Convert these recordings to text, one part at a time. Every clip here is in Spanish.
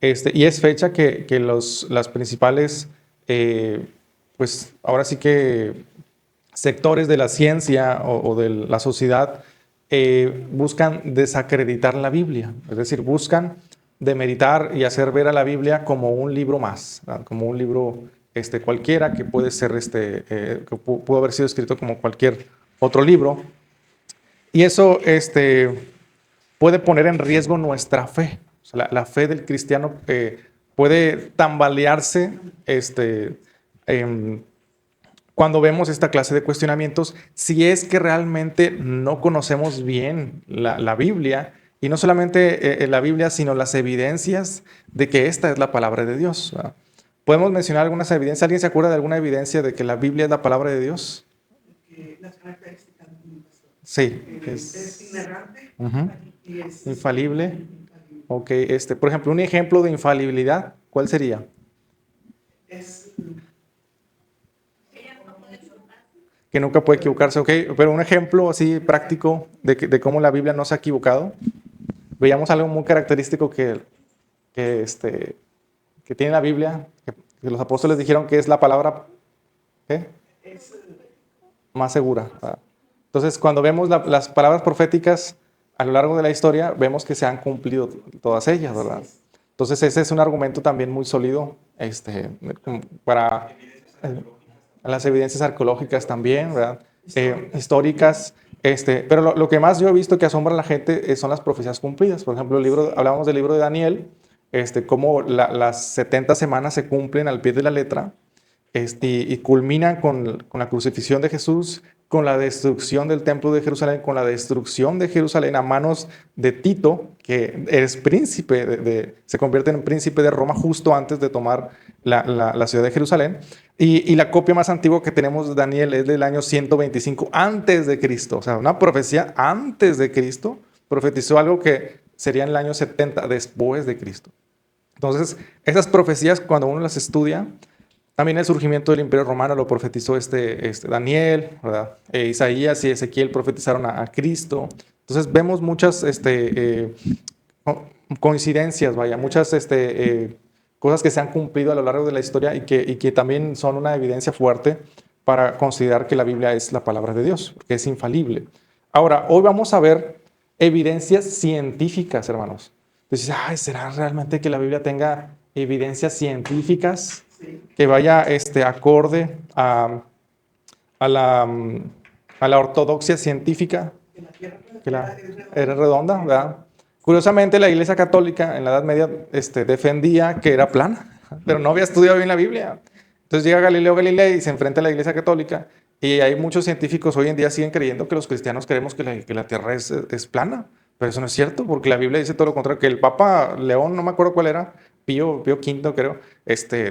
Y es fecha que las principales, pues ahora sí que sectores de la ciencia o de la sociedad buscan desacreditar la Biblia, es decir, buscan demeritar y hacer ver a la Biblia como un libro más, ¿verdad? Como un libro cualquiera que puede ser, que pudo haber sido escrito como cualquier otro libro. Y eso puede poner en riesgo nuestra fe. O sea, la fe del cristiano puede tambalearse em, cuando vemos esta clase de cuestionamientos, si es que realmente no conocemos bien la Biblia, y no solamente la Biblia, sino las evidencias de que esta es la palabra de Dios, ¿verdad? Podemos mencionar algunas evidencias. ¿Alguien se acuerda de alguna evidencia de que la Biblia es la palabra de Dios? Las características Sí, es inerrante ujú, y es infalible. infalible. Ok, por ejemplo, un ejemplo de infalibilidad, ¿cuál sería? Es Que nunca puede equivocarse, ok, pero un ejemplo así práctico de cómo la Biblia no se ha equivocado. Veíamos algo muy característico que, este, que tiene la Biblia, que los apóstoles dijeron que es la palabra, ¿qué? es Más segura, ¿verdad? Entonces, cuando vemos las palabras proféticas a lo largo de la historia, vemos que se han cumplido todas ellas, ¿verdad? Entonces, ese es un argumento también muy sólido para las evidencias arqueológicas también, ¿verdad? Históricas. Pero lo que más yo he visto que asombra a la gente son las profecías cumplidas. Por ejemplo, hablábamos del libro de Daniel, cómo las 70 semanas se cumplen al pie de la letra, y culminan con la crucifixión de Jesús, con la destrucción del templo de Jerusalén, con la destrucción de Jerusalén a manos de Tito, que es príncipe, se convierte en príncipe de Roma justo antes de tomar la ciudad de Jerusalén. Y la copia más antigua que tenemos de Daniel es del año 125 antes de Cristo, o sea, una profecía antes de Cristo, profetizó algo que sería en el año 70 después de Cristo. Entonces, esas profecías, cuando uno las estudia, también el surgimiento del Imperio Romano lo profetizó Daniel, ¿verdad? Isaías y Ezequiel profetizaron a Cristo. Entonces vemos muchas coincidencias, vaya, muchas cosas que se han cumplido a lo largo de la historia y que también son una evidencia fuerte para considerar que la Biblia es la palabra de Dios, porque es infalible. Ahora, hoy vamos a ver evidencias científicas, hermanos. Entonces, ay, ¿será realmente que la Biblia tenga evidencias científicas que vaya acorde a la, a la ortodoxia científica? que la tierra Que la es era redonda. redonda, ¿verdad? Curiosamente, la Iglesia Católica en la Edad Media defendía que era plana, pero no había estudiado bien la Biblia. Entonces llega Galileo Galilei y se enfrenta a la Iglesia Católica, y hay muchos científicos hoy en día siguen creyendo que los cristianos creemos que la Tierra es plana, pero eso no es cierto, porque la Biblia dice todo lo contrario, que el Papa León, no me acuerdo cuál era, Pío V creo,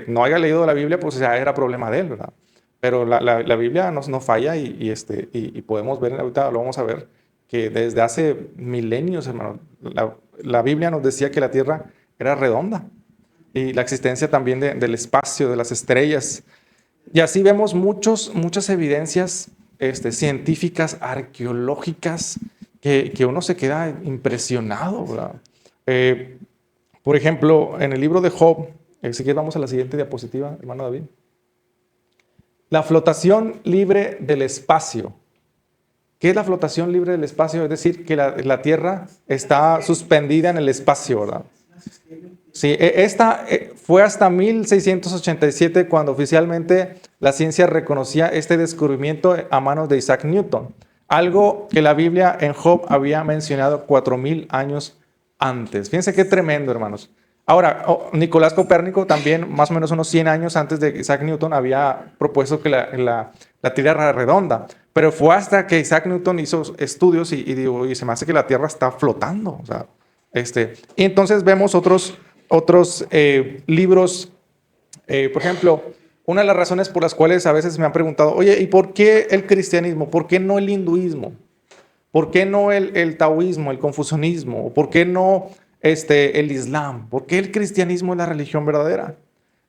no haya leído la Biblia, pues ya era problema de él, ¿verdad? Pero la Biblia no falla y podemos ver, ahorita lo vamos a ver, que desde hace milenios, hermano, la Biblia nos decía que la Tierra era redonda y la existencia también del espacio, de las estrellas. Y así vemos muchas evidencias científicas, arqueológicas, que uno se queda impresionado, ¿verdad? Eh, por ejemplo, en el libro de Job, si quieres vamos a la siguiente diapositiva, hermano David. La flotación libre del espacio. ¿Qué es la flotación libre del espacio? Es decir, que la Tierra está suspendida en el espacio, ¿verdad? Sí, esta fue hasta 1687 cuando oficialmente la ciencia reconocía este descubrimiento a manos de Isaac Newton, algo que la Biblia en Job había mencionado 4000 años antes. Fíjense qué tremendo, hermanos. Ahora, Nicolás Copérnico también, más o menos unos 100 años antes de Isaac Newton, había propuesto que la Tierra era redonda, pero fue hasta que Isaac Newton hizo estudios y se me hace que la Tierra está flotando. O sea, y entonces vemos otros libros, por ejemplo, una de las razones por las cuales a veces me han preguntado, oye, ¿y por qué el cristianismo? ¿Por qué no el hinduismo? ¿Por qué no el taoísmo, el confucianismo? ¿Por qué no el islam? ¿Por qué el cristianismo es la religión verdadera?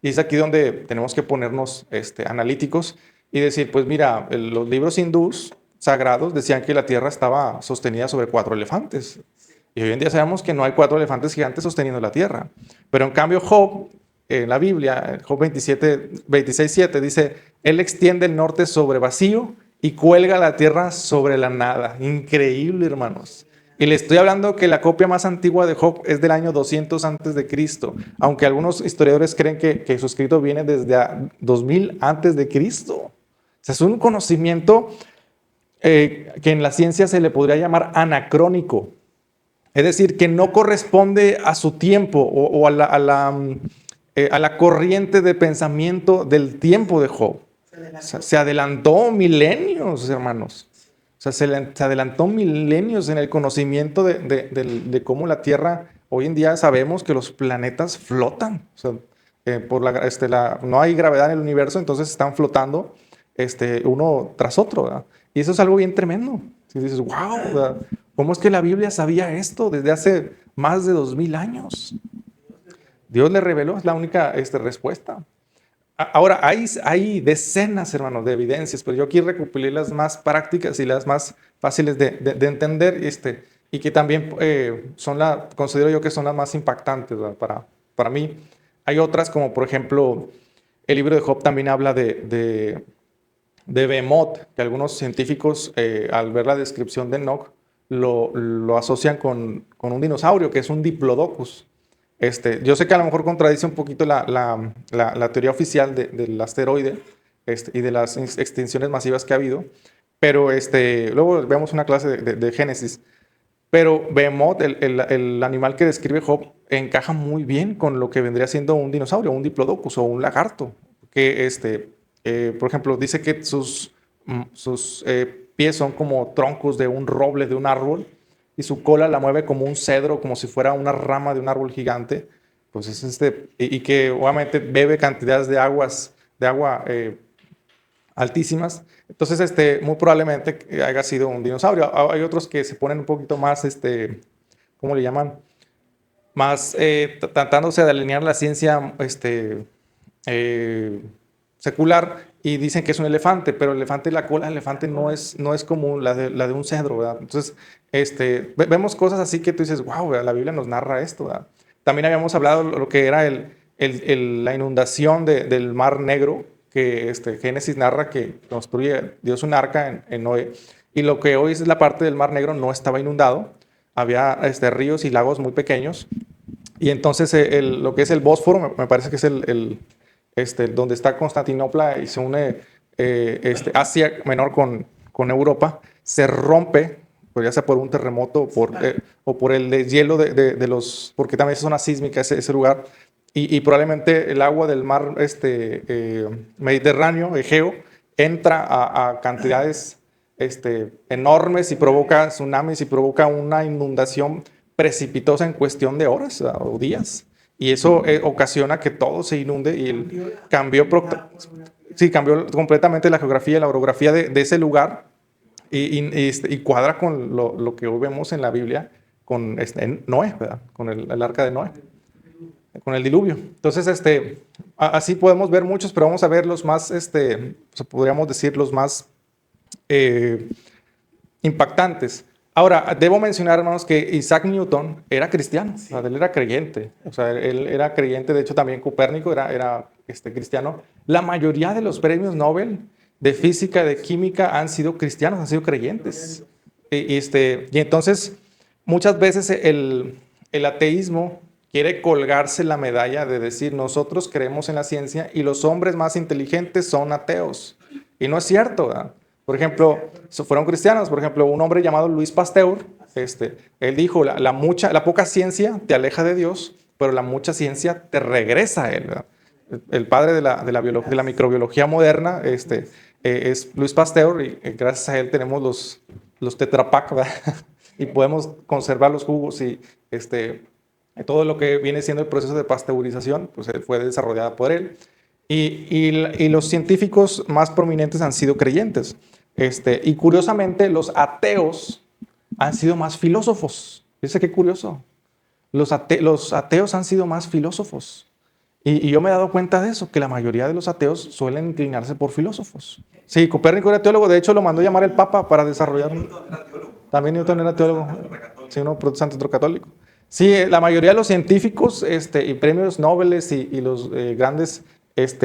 Y es aquí donde tenemos que ponernos analíticos y decir, pues mira, los libros hindús sagrados decían que la tierra estaba sostenida sobre 4 elefantes. Y hoy en día sabemos que no hay 4 elefantes gigantes sosteniendo la tierra. Pero en cambio Job, en la Biblia, Job 26:7 dice, Él extiende el norte sobre vacío y cuelga la tierra sobre la nada. Increíble, hermanos. Y le estoy hablando que la copia más antigua de Job es del año 200 antes de Cristo, aunque algunos historiadores creen que su escrito viene desde 2000 antes de Cristo. O sea, es un conocimiento que en la ciencia se le podría llamar anacrónico. Es decir, que no corresponde a su tiempo o a la corriente de pensamiento del tiempo de Job. O sea, se adelantó milenios, hermanos. O sea, se adelantó milenios en el conocimiento de cómo la Tierra, hoy en día sabemos que los planetas flotan. O sea, no hay gravedad en el universo, entonces están flotando uno tras otro, ¿verdad? Y eso es algo bien tremendo. Y dices, wow, ¿verdad? ¿Cómo es que la Biblia sabía esto desde hace más de 2000 años? Dios le reveló, es la única respuesta. Ahora, hay decenas, hermanos, de evidencias, pero yo aquí recopilé las más prácticas y las más fáciles de entender, y que también considero yo que son las más impactantes, ¿verdad? Para mí. Hay otras, como por ejemplo, el libro de Job también habla de Behemoth, que algunos científicos, al ver la descripción de Enoch, lo asocian con un dinosaurio, que es un Diplodocus. Yo sé que a lo mejor contradice un poquito la teoría oficial del asteroide y de las extinciones masivas que ha habido, pero luego vemos una clase de Génesis. Pero Behemoth, el animal que describe Job, encaja muy bien con lo que vendría siendo un dinosaurio, un Diplodocus o un lagarto, que por ejemplo, dice que sus pies son como troncos de un roble, de un árbol, y su cola la mueve como un cedro, como si fuera una rama de un árbol gigante. Pues es y que obviamente bebe cantidades de agua altísimas. Entonces, muy probablemente haya sido un dinosaurio. Hay otros que se ponen un poquito más, ¿cómo le llaman? Más tratándose de alinear la ciencia secular, y dicen que es un elefante, pero la cola del elefante no es como la de un cedro, ¿verdad? Entonces, vemos cosas así que tú dices, wow, ¿verdad? La Biblia nos narra esto, ¿verdad? También habíamos hablado lo que era la inundación del Mar Negro, que Génesis narra que construye Dios un arca en Noé, y lo que hoy es la parte del Mar Negro no estaba inundado, había ríos y lagos muy pequeños, y entonces lo que es el Bósforo, me parece que es donde está Constantinopla y se une Asia Menor con Europa, se rompe, pues ya sea por un terremoto o por el deshielo porque también es zona sísmica ese lugar, y probablemente el agua del mar Mediterráneo, Egeo, entra a cantidades enormes y provoca tsunamis y provoca una inundación precipitosa en cuestión de horas o días. Y eso ocasiona que todo se inunde y cambió completamente la geografía y la orografía de ese lugar, y cuadra con lo que hoy vemos en la Biblia con Noé, ¿verdad? Con el arca de Noé, con el diluvio. Entonces, así podemos ver muchos, pero vamos a ver los más, podríamos decir, los más impactantes. Ahora, debo mencionar, hermanos, que Isaac Newton era cristiano, o sea, él era creyente, o sea, él era creyente, de hecho también Copérnico era cristiano. La mayoría de los premios Nobel de física, de química, han sido cristianos, han sido creyentes. Y entonces, muchas veces el ateísmo quiere colgarse la medalla de decir, nosotros creemos en la ciencia y los hombres más inteligentes son ateos. Y no es cierto, ¿verdad? Por ejemplo, fueron cristianos. Por ejemplo, un hombre llamado Luis Pasteur, él dijo, la poca ciencia te aleja de Dios, pero la mucha ciencia te regresa a Él, ¿verdad? El padre de la microbiología moderna es Luis Pasteur, y gracias a él tenemos los Tetra Pak, ¿verdad? Y podemos conservar los jugos y todo lo que viene siendo el proceso de pasteurización, pues fue desarrollado por él. Y los científicos más prominentes han sido creyentes. Y curiosamente, los ateos han sido más filósofos. Fíjense qué curioso. Los ateos han sido más filósofos. Y yo me he dado cuenta de eso, que la mayoría de los ateos suelen inclinarse por filósofos. Sí, Copérnico era teólogo, de hecho lo mandó llamar el Papa para desarrollar. También Newton era teólogo. Sí, uno protestante, otro católico. Sí, la mayoría de los científicos y premios Nobel y los grandes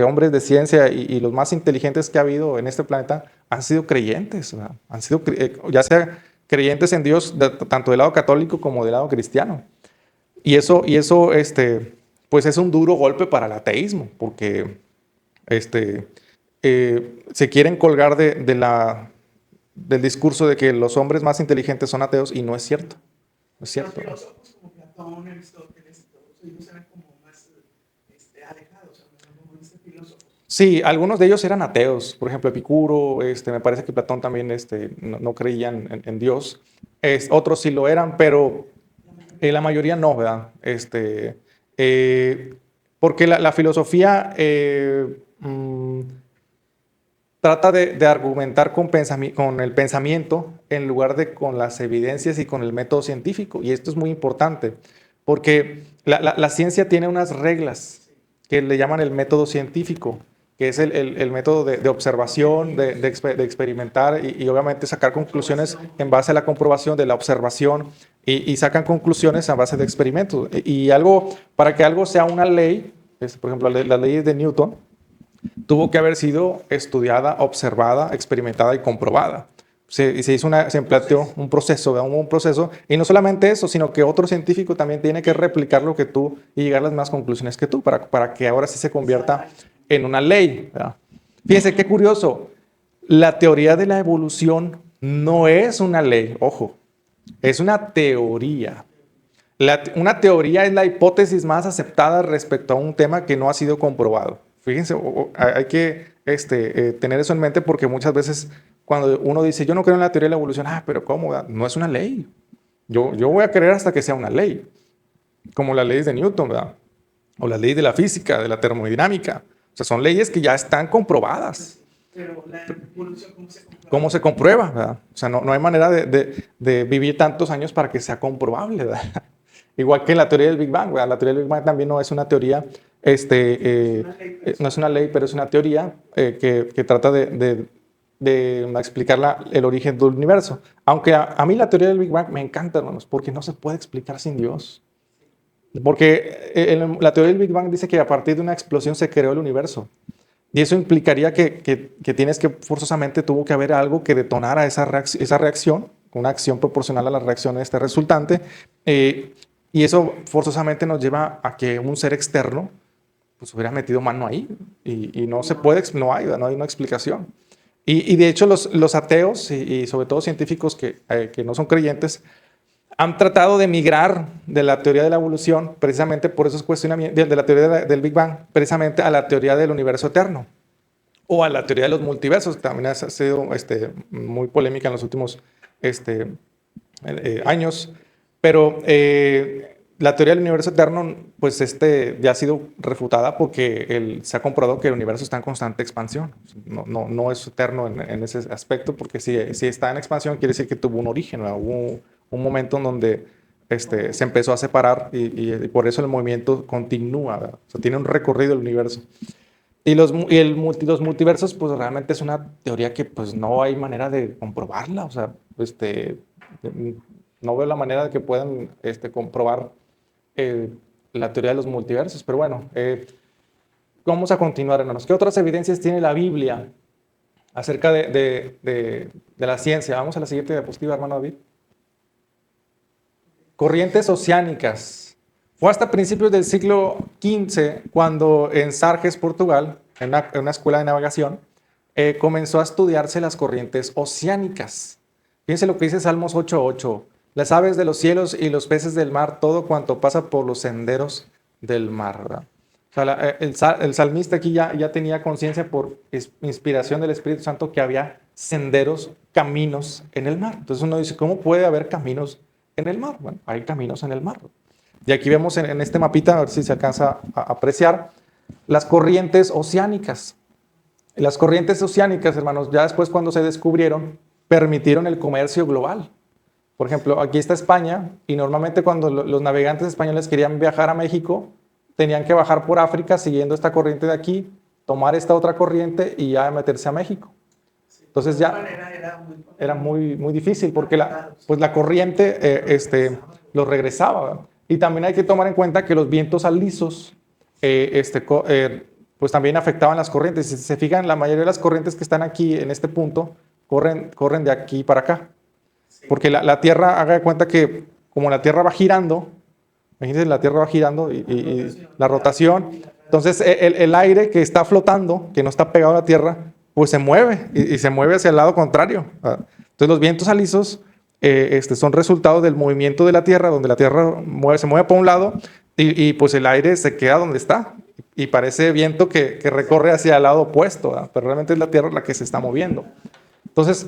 hombres de ciencia y los más inteligentes que ha habido en este planeta han sido creyentes, ¿verdad? Han sido, ya sea creyentes en Dios, tanto del lado católico como del lado cristiano. Y eso pues es un duro golpe para el ateísmo, porque se quieren colgar del discurso de que los hombres más inteligentes son ateos y no es cierto. No es Los cierto. filósofos como Platón, Aristóteles y todos ellos eran como más alejados, como dice filósofos. Sí, algunos de ellos eran ateos. Por ejemplo, Epicuro, me parece que Platón también no creían en Dios. Otros sí lo eran, pero la mayoría no, ¿verdad? Porque la filosofía trata de argumentar con el pensamiento en lugar de con las evidencias y con el método científico. Y esto es muy importante, porque la ciencia tiene unas reglas que le llaman el método científico, que es el método de observación, de experimentar y obviamente sacar conclusiones en base a la comprobación de la observación y sacan conclusiones a base de experimentos. Para que algo sea una ley, por ejemplo, las leyes de Newton, tuvo que haber sido estudiada, observada, experimentada y comprobada. Se planteó un proceso, un proceso, y no solamente eso, sino que otro científico también tiene que replicar lo que tú y llegar a las mismas conclusiones que tú, para que ahora sí se convierta en una ley, ¿verdad? Fíjense qué curioso, la teoría de la evolución no es una ley, ojo, es una teoría. Una teoría es la hipótesis más aceptada respecto a un tema que no ha sido comprobado. Fíjense, hay que tener eso en mente porque muchas veces cuando uno dice, yo no creo en la teoría de la evolución, pero ¿cómo? No es una ley. Yo voy a creer hasta que sea una ley, como las leyes de Newton, ¿verdad? O las leyes de la física, de la termodinámica. O sea, son leyes que ya están comprobadas. Pero la evolución, ¿cómo se comprueba? ¿Cómo se comprueba? ¿Verdad? O sea, no hay manera de vivir tantos años para que sea comprobable, ¿verdad? Igual que la teoría del Big Bang, ¿verdad? La teoría del Big Bang también no es una teoría, no es una ley, pero es una teoría que trata de explicar el origen del universo. Aunque a mí la teoría del Big Bang me encanta, hermanos, porque no se puede explicar sin Dios. Porque la teoría del Big Bang dice que a partir de una explosión se creó el universo. Y eso implicaría que forzosamente tuvo que haber algo que detonara esa reacción, una acción proporcional a la reacción resultante. Y eso forzosamente nos lleva a que un ser externo pues hubiera metido mano ahí. Y no se puede, no hay una explicación. Y de hecho los ateos y sobre todo científicos que no son creyentes han tratado de migrar de la teoría de la evolución, precisamente por esos cuestionamientos, de la teoría del Big Bang, precisamente a la teoría del universo eterno, o a la teoría de los multiversos, que también ha sido muy polémica en los últimos años. Pero la teoría del universo eterno, pues ya ha sido refutada porque se ha comprobado que el universo está en constante expansión. No es eterno en ese aspecto, porque si está en expansión, quiere decir que tuvo un origen, ¿no? Hubo un momento en donde se empezó a separar y por eso el movimiento continúa, ¿verdad? O sea, tiene un recorrido el universo. Y los multiversos, pues realmente es una teoría que pues no hay manera de comprobarla. O sea, no veo la manera de que puedan comprobar la teoría de los multiversos. Pero bueno, vamos a continuar, hermanos. ¿Qué otras evidencias tiene la Biblia acerca de la ciencia? Vamos a la siguiente diapositiva, hermano David. Corrientes oceánicas. Fue hasta principios del siglo XV cuando en Sarges, Portugal, en una escuela de navegación, comenzó a estudiarse las corrientes oceánicas. Fíjense lo que dice Salmos 8:8. Las aves de los cielos y los peces del mar, todo cuanto pasa por los senderos del mar. ¿Verdad? O sea, el salmista aquí ya tenía conciencia por inspiración del Espíritu Santo que había senderos, caminos en el mar. Entonces uno dice, ¿cómo puede haber caminos en el mar? Bueno, hay caminos en el mar. Y aquí vemos en este mapita, a ver si se alcanza a apreciar, las corrientes oceánicas. Las corrientes oceánicas, hermanos, ya después cuando se descubrieron, permitieron el comercio global. Por ejemplo, aquí está España y normalmente cuando los navegantes españoles querían viajar a México, tenían que bajar por África siguiendo esta corriente de aquí, tomar esta otra corriente y ya meterse a México. Entonces De ya alguna manera era muy era muy difícil porque pues la corriente los regresaba, ¿verdad? Y también hay que tomar en cuenta que los vientos alisos pues también afectaban las corrientes. Si se fijan, la mayoría de las corrientes que están aquí en este punto corren de aquí para acá. sí, Porque la Tierra, haga de cuenta que como la Tierra va girando, imagínense, la Tierra va girando y la rotación, entonces el aire que está flotando, que no está pegado a la Tierra, pues se mueve y se mueve hacia el lado contrario, ¿verdad? Entonces los vientos alisos son resultado del movimiento de la Tierra, donde la Tierra se mueve por un lado pues el aire se queda donde está y parece viento que recorre hacia el lado opuesto, ¿verdad? Pero realmente es la Tierra la que se está moviendo. Entonces,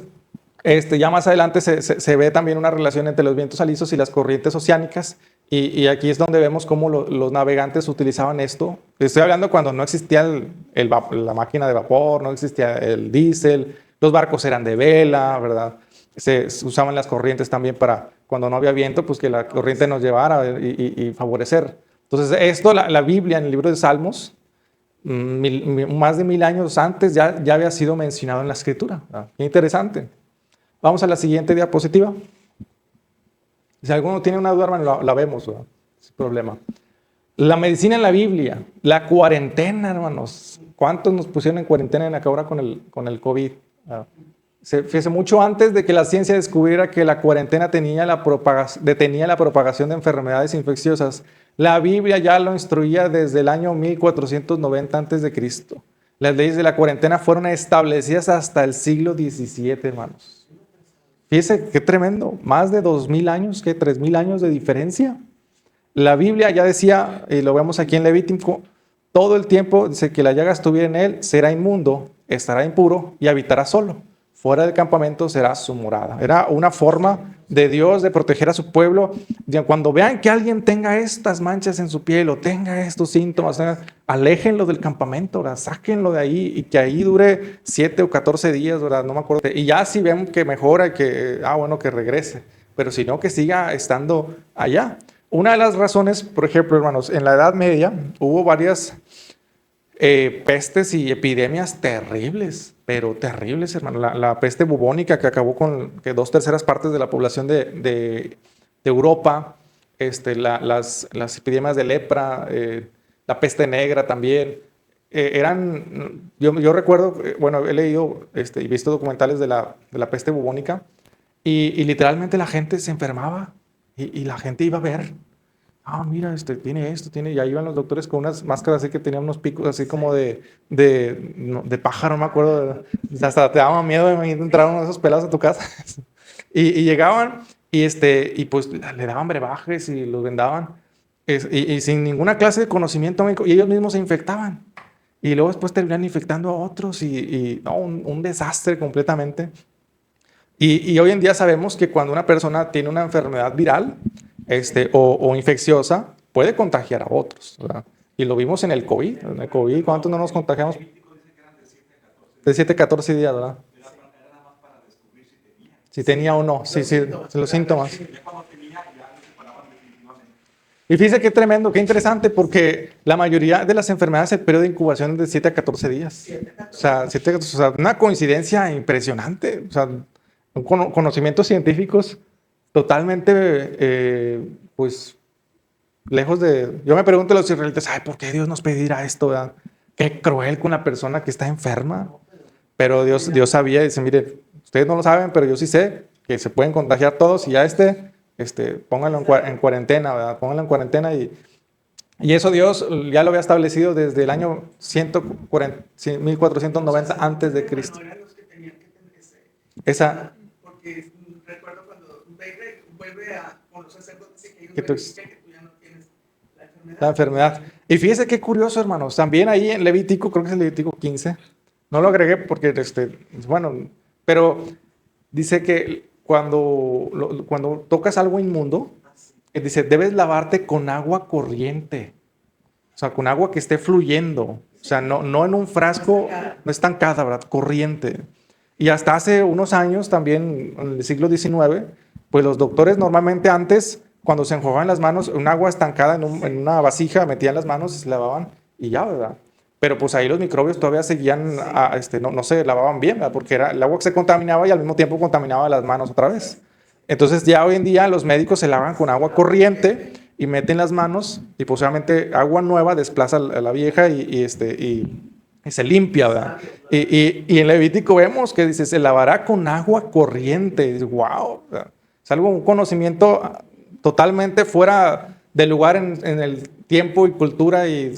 ya más adelante se ve también una relación entre los vientos alisos y las corrientes oceánicas. Y aquí es donde vemos cómo los navegantes utilizaban esto. Estoy hablando cuando no existía la máquina de vapor, no existía el diésel, los barcos eran de vela, ¿verdad? Se usaban las corrientes también para cuando no había viento, pues que la corriente nos llevara y favorecer. Entonces, esto, la Biblia en el libro de Salmos, más de 1000 años antes ya había sido mencionado en la Escritura. ¿Verdad? Qué interesante. Vamos a la siguiente diapositiva. Si alguno tiene una duda, hermano, la vemos, ¿verdad? Sin problema. La medicina en la Biblia, la cuarentena, hermanos. ¿Cuántos nos pusieron en cuarentena en acá ahora con el COVID? Fíjese, mucho antes de que la ciencia descubriera que la cuarentena detenía la propagación de enfermedades infecciosas, la Biblia ya lo instruía desde el año 1490 a.C. Las leyes de la cuarentena fueron establecidas hasta el siglo XVII, hermanos. Fíjese qué tremendo, más de 2000 años, ¿qué? 3000 años de diferencia. La Biblia ya decía, y lo vemos aquí en Levítico, todo el tiempo dice que la llaga estuviera en él, será inmundo, estará impuro y habitará solo. Fuera del campamento será su morada. Era una forma de Dios de proteger a su pueblo. Cuando vean que alguien tenga estas manchas en su piel o tenga estos síntomas, aléjenlo del campamento, ¿verdad? Sáquenlo de ahí y que ahí dure 7 o 14 días, ¿verdad? No me acuerdo. Y ya si ven que mejora, que regrese. Pero si no, que siga estando allá. Una de las razones, por ejemplo, hermanos, en la Edad Media hubo varias pestes y epidemias terribles, pero terribles, hermano. La peste bubónica que acabó con que 2/3 partes de la población de Europa, las epidemias de lepra, la peste negra también, yo recuerdo, bueno, he leído y visto documentales de la peste bubónica y literalmente la gente se enfermaba y la gente iba a ver. Mira, tiene esto, tiene. Y ahí iban los doctores con unas máscaras así que tenían unos picos así como de pájaro, no me acuerdo. Hasta te daba miedo de entrar uno de esos pelados a tu casa. y llegaban y pues le daban brebajes y los vendaban. Y sin ninguna clase de conocimiento médico. Y ellos mismos se infectaban. Y luego después terminan infectando a otros no, un desastre completamente. Y hoy en día sabemos que cuando una persona tiene una enfermedad viral o infecciosa, puede contagiar a otros, ¿verdad? Y lo vimos en el COVID. En el COVID, ¿cuántos no nos contagiamos? De 7 a 14 días, ¿verdad? Si tenía o no, sí, los síntomas. Y fíjese qué tremendo, qué interesante, porque la mayoría de las enfermedades, el periodo de incubación es de 7 a 14 días. O sea, una coincidencia impresionante. O sea, conocimientos científicos totalmente, pues, lejos de... Yo me pregunto a los israelitas, ¿por qué Dios nos pedirá esto? ¿Verdad? Qué cruel con una persona que está enferma. Pero Dios sabía y dice, mire, ustedes no lo saben, pero yo sí sé que se pueden contagiar todos y ya pónganlo en cuarentena, ¿verdad? Pónganlo en cuarentena y eso Dios ya lo había establecido desde el año 1490 antes de Cristo. No eran los que tenían que tener Esa... Porque recuerdo cuando vuelve con los sacerdotes y que ellos que tú ya no tienes la enfermedad. La enfermedad. Y fíjese qué curioso, hermanos. También ahí en Levítico, creo que es el Levítico 15, no lo agregué porque, bueno, pero dice que cuando tocas algo inmundo, dice, debes lavarte con agua corriente. O sea, con agua que esté fluyendo. O sea, no en un frasco, no estancada, ¿verdad? Corriente. Y hasta hace unos años, también en el siglo XIX, pues los doctores normalmente antes, cuando se enjuagaban las manos, un agua estancada en una vasija, metían las manos y se lavaban y ya, ¿verdad? pero pues ahí los microbios todavía seguían, no se lavaban bien, ¿verdad? Porque era el agua que se contaminaba y al mismo tiempo contaminaba las manos otra vez. Entonces ya hoy en día los médicos se lavan con agua corriente y meten las manos y posiblemente agua nueva desplaza a la vieja y se limpia, ¿verdad? Y en Levítico vemos que dice, se lavará con agua corriente. Y wow, ¿verdad? Es algo, un conocimiento totalmente fuera de lugar en el tiempo y cultura y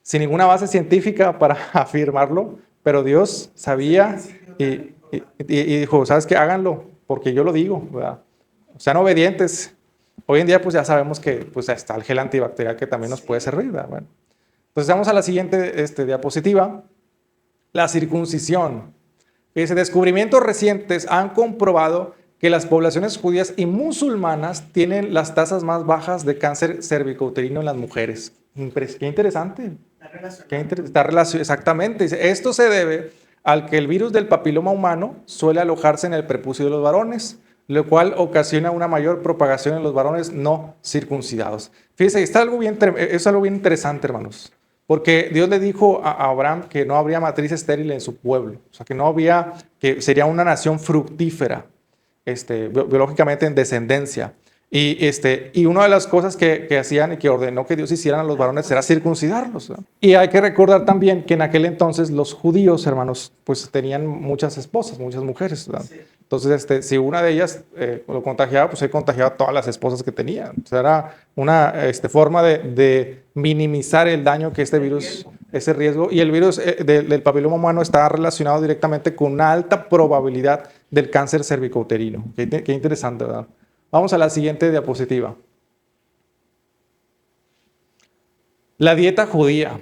sin ninguna base científica para afirmarlo, pero Dios sabía y dijo, ¿sabes qué? Háganlo, porque yo lo digo, ¿verdad? Sean obedientes. Hoy en día pues ya sabemos que pues está el gel antibacterial que también nos puede servir, ¿verdad? Bueno, entonces vamos a la siguiente diapositiva. La circuncisión. Dice, descubrimientos recientes han comprobado que las poblaciones judías y musulmanas tienen las tasas más bajas de cáncer cervicouterino en las mujeres. Qué interesante. Está relacionado, exactamente. Dice, esto se debe al que el virus del papiloma humano suele alojarse en el prepucio de los varones, lo cual ocasiona una mayor propagación en los varones no circuncidados. Fíjense, es algo bien interesante, hermanos. Porque Dios le dijo a Abraham que no habría matriz estéril en su pueblo. O sea, que sería una nación fructífera, biológicamente en descendencia. Y una de las cosas que hacían y que ordenó que Dios hicieran a los varones era circuncidarlos, ¿no? Y hay que recordar también que en aquel entonces los judíos, hermanos, pues tenían muchas esposas, muchas mujeres, ¿no? Entonces, si una de ellas lo contagiaba, pues él contagiaba a todas las esposas que tenía. O sea, era una forma de minimizar el daño que este virus, ese riesgo. Y el virus del papiloma humano está relacionado directamente con una alta probabilidad del cáncer cervicouterino. Qué interesante, ¿verdad? Vamos a la siguiente diapositiva. La dieta judía.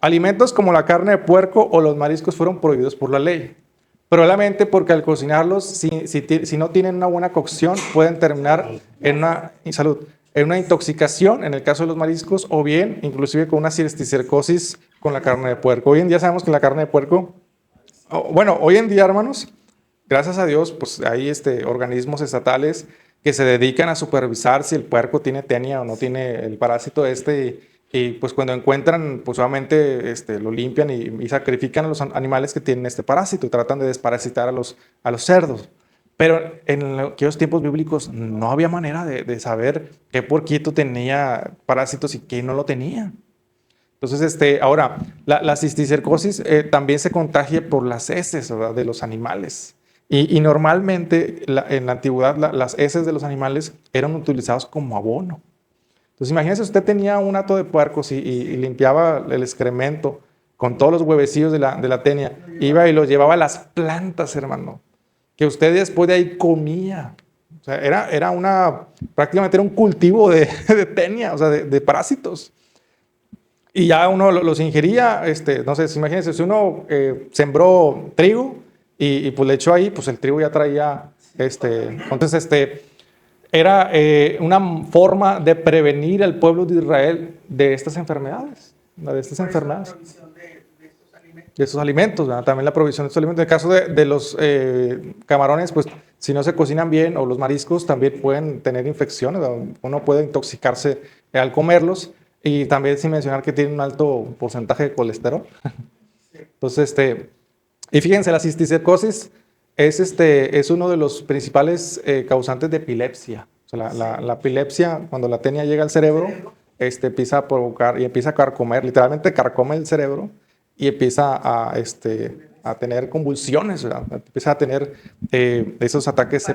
Alimentos como la carne de puerco o los mariscos fueron prohibidos por la ley. Probablemente porque al cocinarlos, si no tienen una buena cocción, pueden terminar en una intoxicación, en el caso de los mariscos, o bien inclusive con una cisticercosis con la carne de puerco. Hoy en día sabemos que la carne de puerco, hoy en día, hermanos, gracias a Dios, pues hay organismos estatales que se dedican a supervisar si el puerco tiene tenia o no tiene el parásito y pues cuando encuentran, pues obviamente lo limpian y sacrifican a los animales que tienen este parásito y tratan de desparasitar a los cerdos. Pero en aquellos tiempos bíblicos no había manera de saber qué porquito tenía parásitos y qué no lo tenía. Entonces, ahora, la cisticercosis también se contagia por las heces, ¿verdad?, de los animales. Y normalmente en la antigüedad las heces de los animales eran utilizados como abono. Entonces imagínense, usted tenía un hato de puercos y limpiaba el excremento con todos los huevecillos de la tenia. Iba y los llevaba a las plantas, hermano, que usted después de ahí comía. O sea, prácticamente era un cultivo de tenia, o sea, de parásitos. Y ya uno los ingería, no sé, imagínense, si uno sembró trigo y pues le echó ahí, pues el trigo ya traía, entonces era una forma de prevenir al pueblo de Israel de estas enfermedades, de estos alimentos, ¿verdad? También la provisión de estos alimentos. En el caso de los camarones, pues si no se cocinan bien, o los mariscos también pueden tener infecciones, ¿verdad? Uno puede intoxicarse al comerlos. Y también sin mencionar que tiene un alto porcentaje de colesterol. Entonces, y fíjense, la cisticercosis es uno de los principales causantes de epilepsia. O sea, la epilepsia, cuando la tenia llega al cerebro, empieza a provocar y empieza a carcomer, literalmente carcome el cerebro y empieza a tener convulsiones, ¿verdad? Empieza a tener esos ataques.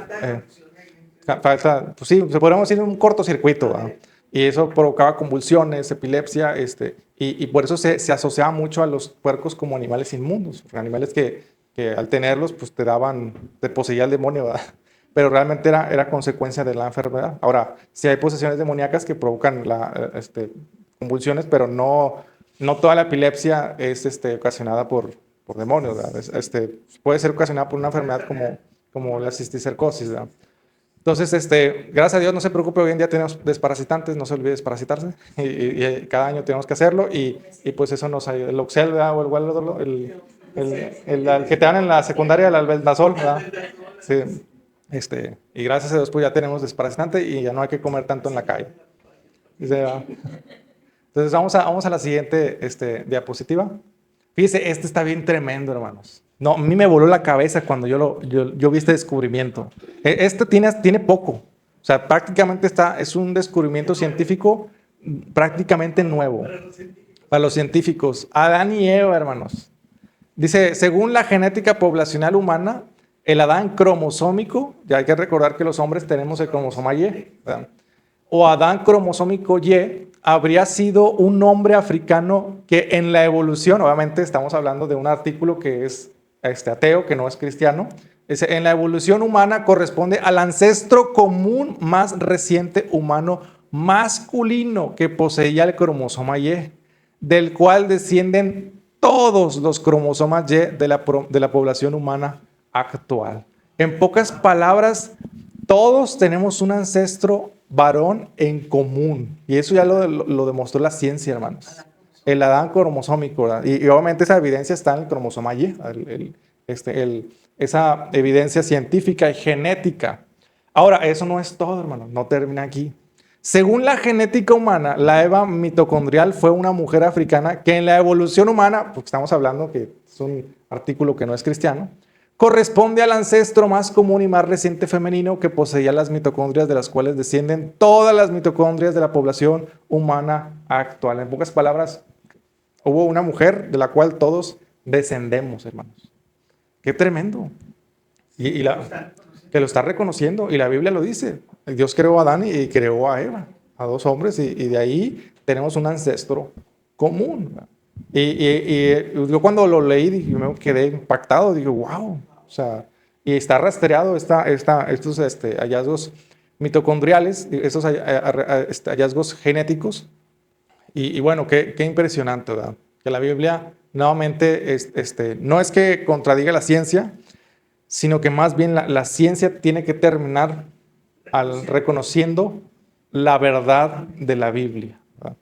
Pues sí, podríamos decir un cortocircuito, ¿verdad? Y eso provocaba convulsiones, epilepsia, y por eso se asociaba mucho a los puercos como animales inmundos, animales que al tenerlos, pues te poseía el demonio, ¿verdad? Pero realmente era consecuencia de la enfermedad. Ahora, sí hay posesiones demoníacas que provocan convulsiones, pero no toda la epilepsia es ocasionada por demonios, ¿verdad? Puede ser ocasionada por una enfermedad como la cisticercosis, ¿verdad? Entonces, gracias a Dios, no se preocupe, hoy en día tenemos desparasitantes, no se olvide desparasitarse, y cada año tenemos que hacerlo, y pues eso nos ayuda. El Oxel, ¿verdad? O el que te dan en la secundaria, el albendazol, ¿verdad? Sí. Y gracias a Dios, pues ya tenemos desparasitante y ya no hay que comer tanto en la calle. Entonces vamos a la siguiente diapositiva. Fíjese, este está bien tremendo, hermanos. No, a mí me voló la cabeza cuando yo vi este descubrimiento. Este tiene poco. O sea, prácticamente es un descubrimiento científico prácticamente nuevo para los científicos. Adán y Eva, hermanos. Dice, según la genética poblacional humana, el Adán cromosómico, ya hay que recordar que los hombres tenemos el cromosoma Y, ¿verdad? O Adán cromosómico Y, habría sido un hombre africano que en la evolución, obviamente estamos hablando de un artículo que es ateo, que no es cristiano, en la evolución humana corresponde al ancestro común más reciente humano masculino que poseía el cromosoma Y, del cual descienden todos los cromosomas Y de la población humana actual. En pocas palabras, todos tenemos un ancestro varón en común. Y eso ya lo demostró la ciencia, hermanos. El Adán cromosómico, ¿verdad? Y obviamente esa evidencia está en el cromosoma Y, esa evidencia científica y genética. Ahora, eso no es todo, hermanos, no termina aquí. Según la genética humana, la Eva mitocondrial fue una mujer africana que en la evolución humana, porque estamos hablando que es un artículo que no es cristiano, corresponde al ancestro más común y más reciente femenino que poseía las mitocondrias de las cuales descienden todas las mitocondrias de la población humana actual. En pocas palabras, hubo una mujer de la cual todos descendemos, hermanos. ¡Qué tremendo! Que lo está reconociendo, y la Biblia lo dice. Dios creó a Adán y creó a Eva, a dos hombres, y de ahí tenemos un ancestro común. Y yo cuando lo leí, me quedé impactado, digo, wow. O sea, y está rastreado estos hallazgos mitocondriales, esos hallazgos genéticos. Y bueno, qué impresionante, ¿verdad? Que la Biblia nuevamente no es que contradiga la ciencia, sino que más bien la ciencia tiene que terminar reconociendo la verdad de la Biblia, ¿verdad?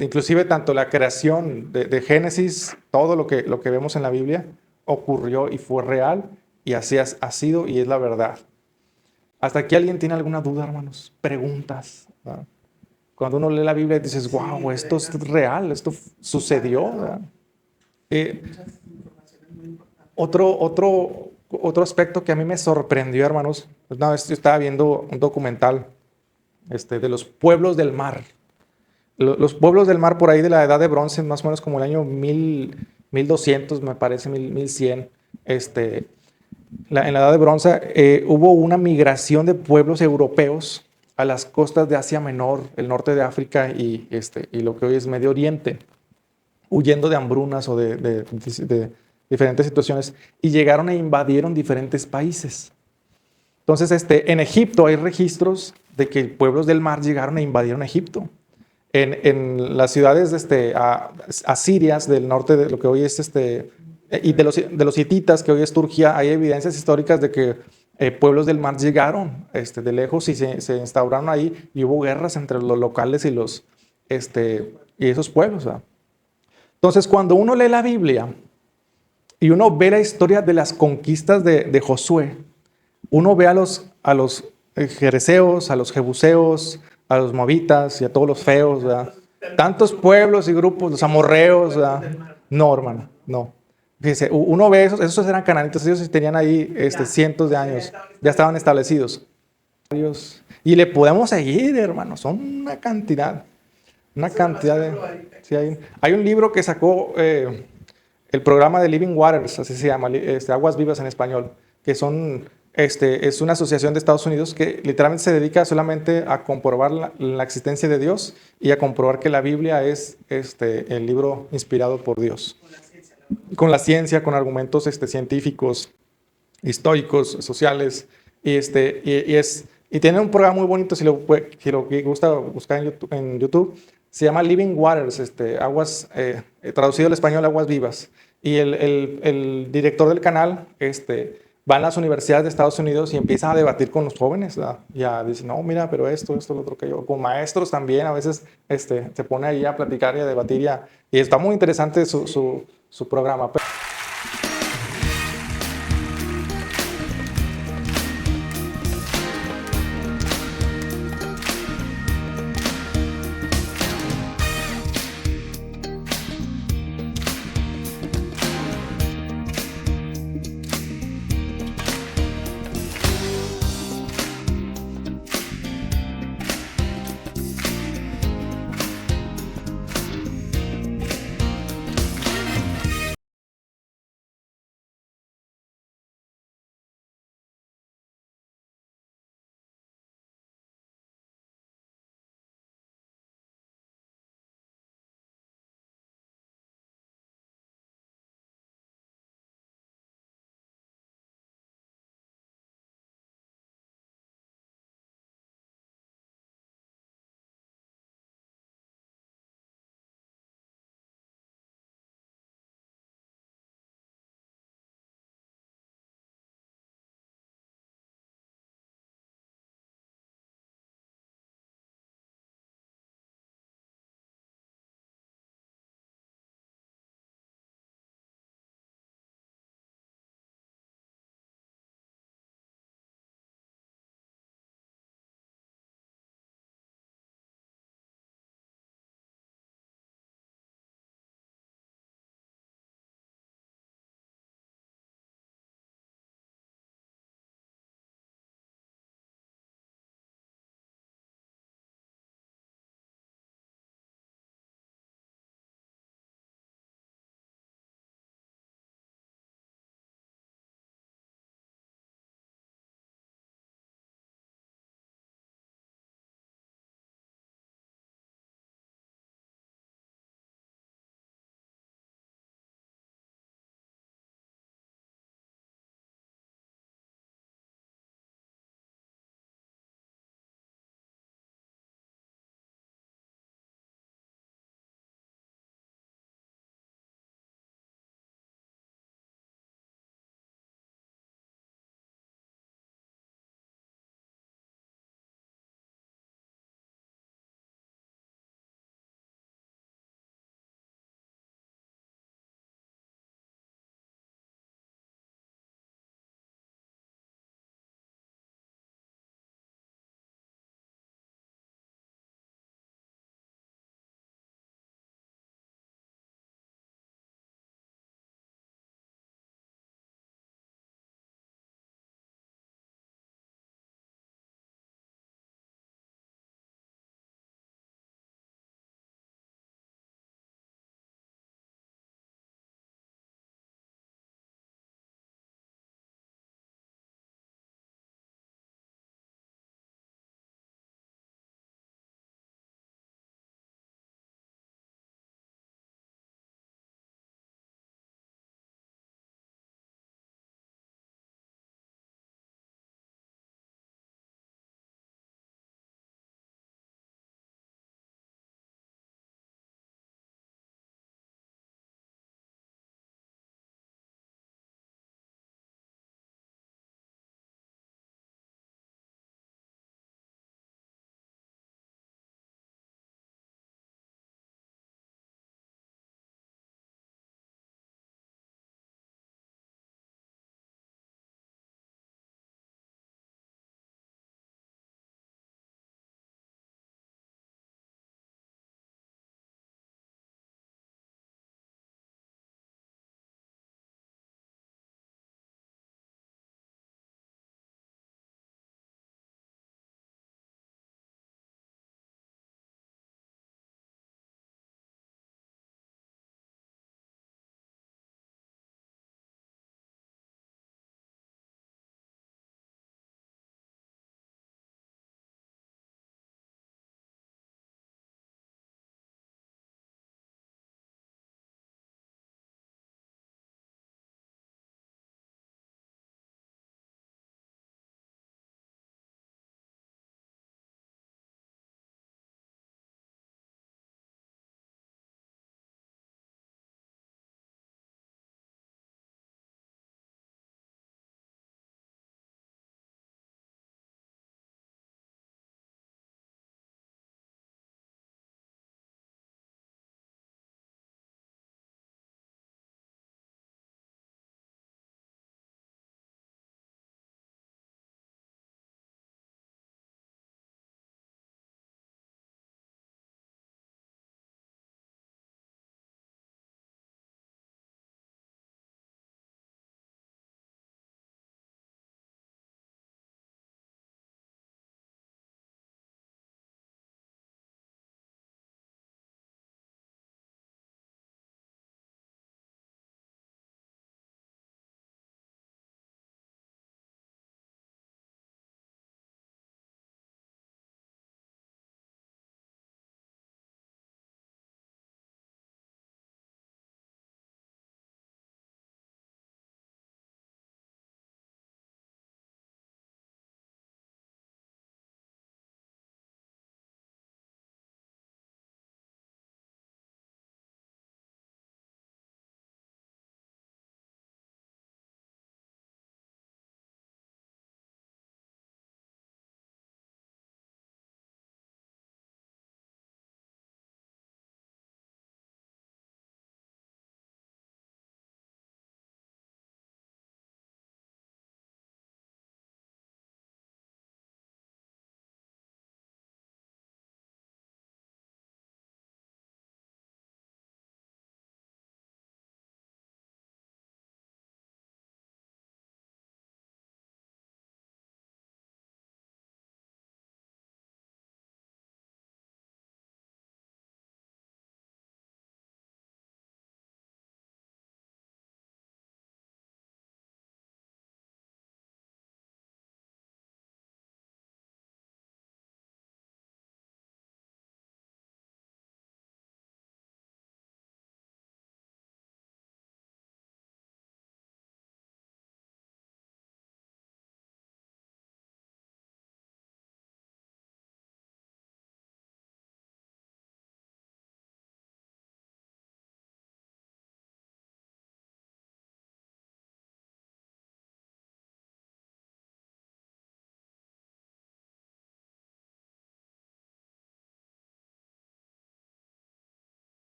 Inclusive tanto la creación de Génesis, todo lo que vemos en la Biblia ocurrió y fue real, y así ha sido y es la verdad. ¿Hasta aquí alguien tiene alguna duda, hermanos? Preguntas, ¿verdad? Cuando uno lee la Biblia dices, wow, esto es real, esto sucedió, ¿verdad? Otro aspecto que a mí me sorprendió, hermanos, una vez yo estaba viendo un documental de los pueblos del mar. Los pueblos del mar por ahí de la Edad de Bronce, más o menos como el año 1200, me parece, 1100, en la Edad de Bronce hubo una migración de pueblos europeos a las costas de Asia Menor, el norte de África y lo que hoy es Medio Oriente, huyendo de hambrunas o de diferentes situaciones, y llegaron e invadieron diferentes países. Entonces, en Egipto hay registros de que pueblos del mar llegaron e invadieron Egipto. En las ciudades asirias del norte de lo que hoy es y de los hititas, que hoy es Turquía, hay evidencias históricas de que pueblos del mar llegaron de lejos y se instauraron ahí, y hubo guerras entre los locales y esos pueblos, ¿verdad? Entonces, cuando uno lee la Biblia y uno ve la historia de las conquistas de Josué, uno ve a los jereseos, a los jebuseos, a los moabitas y a todos los feos, ¿verdad? Tantos pueblos y grupos, los amorreos, ¿verdad? No, hermano, no. Fíjese, uno ve esos eran cananitas, ellos tenían ahí cientos de años, ya estaban establecidos. Y le podemos seguir, hermano, son una cantidad de... Sí, hay un libro que sacó el programa de Living Waters, así se llama, Aguas Vivas en español, que es una asociación de Estados Unidos que literalmente se dedica solamente a comprobar la existencia de Dios y a comprobar que la Biblia es el libro inspirado por Dios. Con la ciencia, con argumentos científicos, históricos, sociales, y tiene un programa muy bonito, si lo gusta buscar en YouTube, se llama Living Waters, aguas, traducido al español, Aguas Vivas. Y el director del canal va a las universidades de Estados Unidos y empieza a debatir con los jóvenes, ¿verdad? Ya dice, no, mira, pero esto, lo otro que yo. Con maestros también, a veces se pone ahí a platicar y a debatir, y está muy interesante su programa.